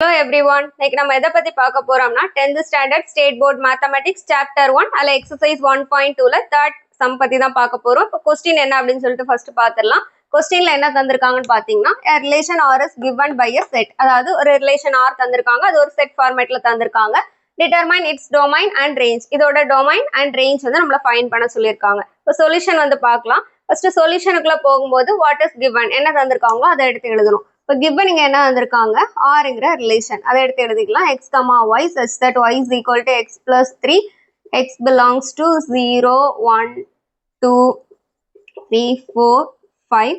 Hello everyone. Like நம்ம எதை பத்தி பார்க்க போறோம்னா 10th standard state board mathematics chapter 1 அல்ல exercise 1.2ல third sum பத்தி தான் பார்க்க போறோம். இப்போ question என்ன அப்படினு சொல்லிட்டு first பாத்துறலாம். questionல என்ன தந்திருக்காங்கன்னு பாத்தீங்கன்னா a relation R is given by a set. அதாவது ஒரு relation R தந்திருக்காங்க. அது ஒரு set formatல தந்திருக்காங்க. Determine its domain and range. இதோட domain and range வந்து நம்மள find பண்ண சொல்லிருக்காங்க. இப்போ solution வந்து பார்க்கலாம். first solutionக்குள்ள போகும்போது what is given என்ன தந்திருக்காங்களோ அதை எடுத்து எழுதணும். இப்போ given இங்க என்ன வந்திருக்காங்க Rங்கிற ரிலேஷன் அதை எடுத்து எழுதிக்கலாம் x, y such that y is equal to x plus 3 x belongs to 0 1 2 3 4 5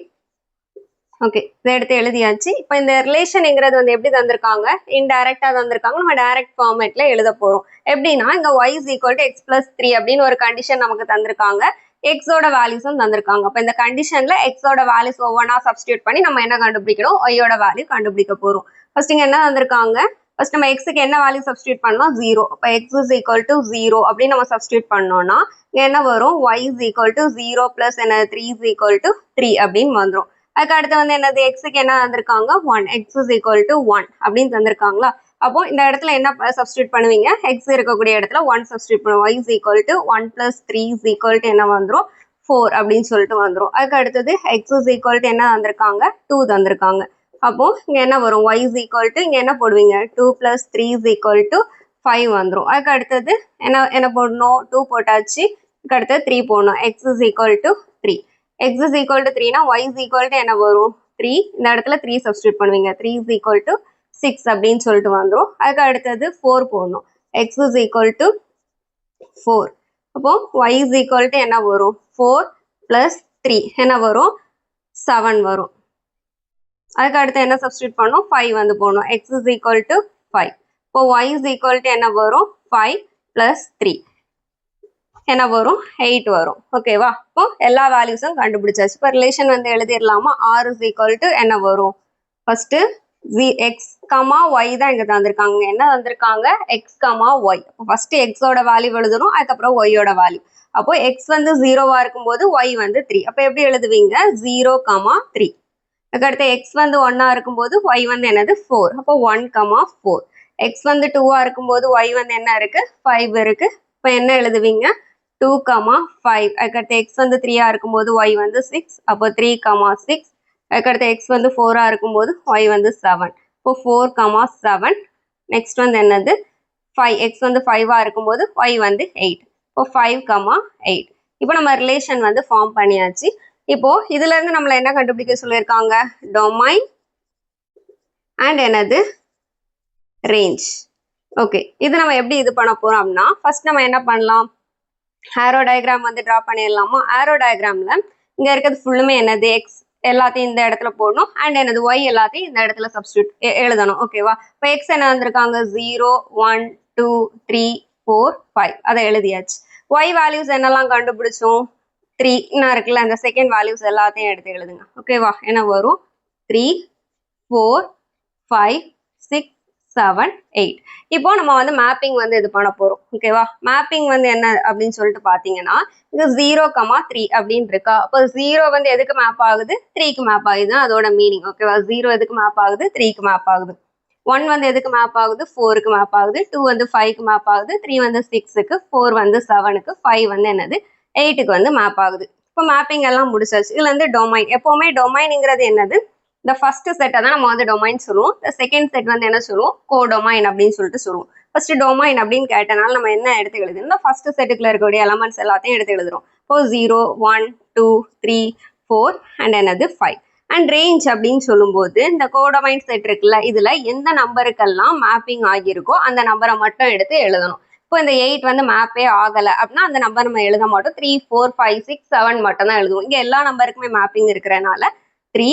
okay இதை எடுத்து எழுதியாச்சு. இப்போ இந்த ரிலேஷன்ங்கிறது வந்து எப்படி தந்திருக்காங்க இன்டைரக்டா தந்திருக்காங்க. நம்ம டைரக்ட் ஃபார்மேட்ல எழுத போறோம். எப்படின்னா இங்க y is equal to x plus 3 அப்படின்னு ஒரு கண்டிஷன் நமக்கு தந்திருக்காங்க. x ஓட வேல்யூஸும் தந்திருக்காங்க. அப்ப இந்த கண்டிஷன்ல x ஓட வேல்யூஸ் ஒவ்வொன்றா சப்ஸ்டியூட் பண்ணி நம்ம என்ன கண்டுபிடிக்கணும் y ஓட வேல்யூ கண்டுபிடிக்க போறோம். ஃபர்ஸ்ட் இங்க என்ன தந்திருக்காங்க ஃபர்ஸ்ட் நம்ம x க்கு என்ன வேல்யூ சப்ஸ்டியூட் பண்ணோம் 0. அப்ப x is equal to 0 அப்படி நம்ம சப்ஸ்டியூட் பண்ணோம்னா இங்க என்ன வரும் y is equal to 0 plus என்ன 3 is equal to 3 அப்படின்னு வந்துரும். அதுக்கு அடுத்து வந்து என்னது x க்கு என்ன தந்திருக்காங்க 1 x is equal to 1 அப்படின்னு தந்திருக்காங்களா. அப்போ இந்த இடத்துல என்ன சப்ஸ்டியூட் பண்ணுவீங்க x இருக்கக்கூடிய இடத்துல 1 சப்ஸ்டியூட் பண்ணுவோம். y is equal to 1 plus 3 is equal to என்ன வந்துரும் 4 அப்படின்னு சொல்லிட்டு வந்துரும். அதுக்கு அடுத்தது x is equal to என்ன தந்திருக்காங்க 2 தந்திருக்காங்க. அப்போ இங்க என்ன வரும் y is equal to இங்க என்ன போடுவீங்க 2 plus 3 is equal to 5 வந்துரும். அதுக்கு அடுத்தது என்ன போடணும் 2 போட்டாச்சு. அதுக்கு அடுத்தது 3 போடணும். x is equal to 3 x is equal to 3 னா y is equal to என்ன வரும் 3 இந்த இடத்துல 3 சப்ஸ்டியூட் பண்ணுவீங்க 3 is equal to 6 அப்படின்னு சொல்லிட்டு வந்துரும். அதுக்கு அடுத்தது 4 போடணும். x is equal to 4 அப்போ y is equal to என்ன வரும் 4 plus 3 என்ன வரும் 7 வரும். அதுக்கு அடுத்து என்ன சப்ஸ்டியூட் பண்ணணும் 5 வந்து போடணும். x is equal to 5 இப்போ y is equal to என்ன வரும் 5 plus 3 என்ன வரும் 8 வரும். ஓகேவா இப்போ எல்லா வேல்யூஸும் கண்டுபிடிச்சாச்சு. இப்போ ரிலேஷன் வந்து எழுதிடலாமா r is equal to என்ன வரும் ஃபர்ஸ்ட் x, y தான் இங்க தந்திருக்காங்க. என்ன தந்திருக்காங்க x, y. ஃபர்ஸ்ட் x ஓட வேல்யூ எழுதணும். அதுக்கப்புறம் y ஓட வேல்யூ. அப்போ x வந்து 0வா இருக்கும்போது y வந்து 3. அப்போ எப்படி எழுதுவீங்க 0, 3. அதுக்கடுத்து x வந்து 1ஆ இருக்கும்போது y வந்து என்னது 4. அப்போ 1, 4. x வந்து 2ஆ இருக்கும்போது y வந்து என்ன இருக்கு 5 இருக்கு. இப்போ என்ன எழுதுவீங்க 2, 5. அதுக்கடுத்து x வந்து 3ஆ இருக்கும்போது y வந்து 6. அப்போ 3, 6. அதுக்கடுத்து x வந்து 4ஆ இருக்கும்போது y வந்து 7. இப்போ 4, 7. நெக்ஸ்ட் வந்து என்னது 5. x வந்து 5ஆ இருக்கும்போது y வந்து 8. இப்போ 5, 8. இப்போ நம்ம ரிலேஷன் வந்து ஃபார்ம் பண்ணியாச்சு. இப்போ இதுல இருந்து நம்மள என்ன கண்டுபிடிக்க சொல்லியிருக்காங்க டொமைன் அண்ட் என்னது ரேஞ்ச். ஓகே இது நம்ம எப்படி இது பண்ண போறோம் அப்படின்னா ஃபர்ஸ்ட் நம்ம என்ன பண்ணலாம் ஆரோ டயக்ராம் வந்து டிரா பண்ணிடலாமா. ஆரோ டயக்ராம்ல இங்க இருக்கிறது ஃபுல்லுமே என்னது எக்ஸ் எல்லாத்தையும் இந்த இடத்துல போடணும் அண்ட் என்னது ஒய் எல்லாத்தையும் இந்த இடத்துல சப்ஸ்டியூட் எழுதணும். ஓகேவா இப்போ எக்ஸ் என்ன வந்திருக்காங்க 0 1 2 3 4 5 அதை எழுதியாச்சு. ஒய் வேல்யூஸ் என்னெல்லாம் கண்டுபிடிச்சோம் 3 இன்னும் இருக்குல்ல அந்த செகண்ட் வேல்யூஸ் எல்லாத்தையும் எடுத்து எழுதுங்க. ஓகேவா என்ன வரும் 3 4 5 6 7 8. இப்போ நம்ம வந்து மேப்பிங் வந்து இது பண்ண போறோம். ஓகேவா மேப்பிங் வந்து என்ன அப்படின்னு சொல்லிட்டு பாத்தீங்கன்னா இது 0, 3 அப்படின்னு இருக்கா. அப்போ 0 வந்து எதுக்கு மேப் ஆகுது 3க்கு மேப் ஆகுது அதோட மீனிங். ஓகேவா 0 எதுக்கு மேப் ஆகுது 3க்கு மேப் ஆகுது. 1 வந்து எதுக்கு மேப் ஆகுது 4க்கு மேப் ஆகுது. 2 வந்து 5க்கு மேப் ஆகுது. 3 வந்து 6க்கு 4 வந்து 7க்கு 5 வந்து என்னது 8க்கு வந்து மேப் ஆகுது. இப்போ மேப்பிங் எல்லாம் முடிச்சாச்சு. இதுல இருந்து டொமைன் எப்பவுமே டொமைன்ங்கிறது என்னது இந்த ஃபர்ஸ்ட் செட்டை தான் நம்ம வந்து டொமைன் சொல்லுவோம். இந்த செகண்ட் செட் வந்து என்ன சொல்லுவோம் கோடொமைன் அப்படின்னு சொல்லிட்டு சொல்லுவோம். ஃபர்ஸ்ட் டொமைன் அப்படின்னு கேட்டனால நம்ம என்ன எடுத்து எழுதுறோம் ஃபர்ஸ்ட் செட்டுக்குள்ள இருக்கக்கூடிய எலமெண்ட்ஸ் எல்லாத்தையும் எடுத்து எழுதுறோம். இப்போ 0 1 2 3 4 அண்ட் என்னது 5 அண்ட் ரேஞ்ச் அப்படின்னு சொல்லும்போது இந்த கோடொமைன் செட் இருக்குல்ல இதுல எந்த நம்பருக்கெல்லாம் மேப்பிங் ஆகியிருக்கோ அந்த நம்பரை மட்டும் எடுத்து எழுதணும். இப்போ இந்த 8 வந்து மேப்பே ஆகலை அப்படின்னா அந்த நம்பர் நம்ம எழுத மாட்டோம். 3 4 5 6 7 மட்டும் தான் எழுதுவோம். இங்க எல்லா நம்பருக்குமே மேப்பிங் இருக்கிறனால 3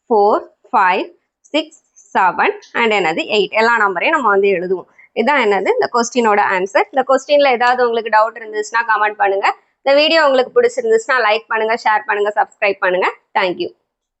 4 5 6 7 அண்ட் என்னது 8 எல்லா நம்பரையும் நம்ம வந்து எழுதுவோம். இதுதான் என்னது இந்த கொஸ்டினோட ஆன்சர். இந்த கொஸ்டின்ல ஏதாவது உங்களுக்கு டவுட் இருந்துச்சுன்னா கமெண்ட் பண்ணுங்க. இந்த வீடியோ உங்களுக்கு பிடிச்சிருந்துச்சுன்னா லைக் பண்ணுங்க ஷேர் பண்ணுங்க சப்ஸ்கிரைப் பண்ணுங்க. தேங்க்யூ.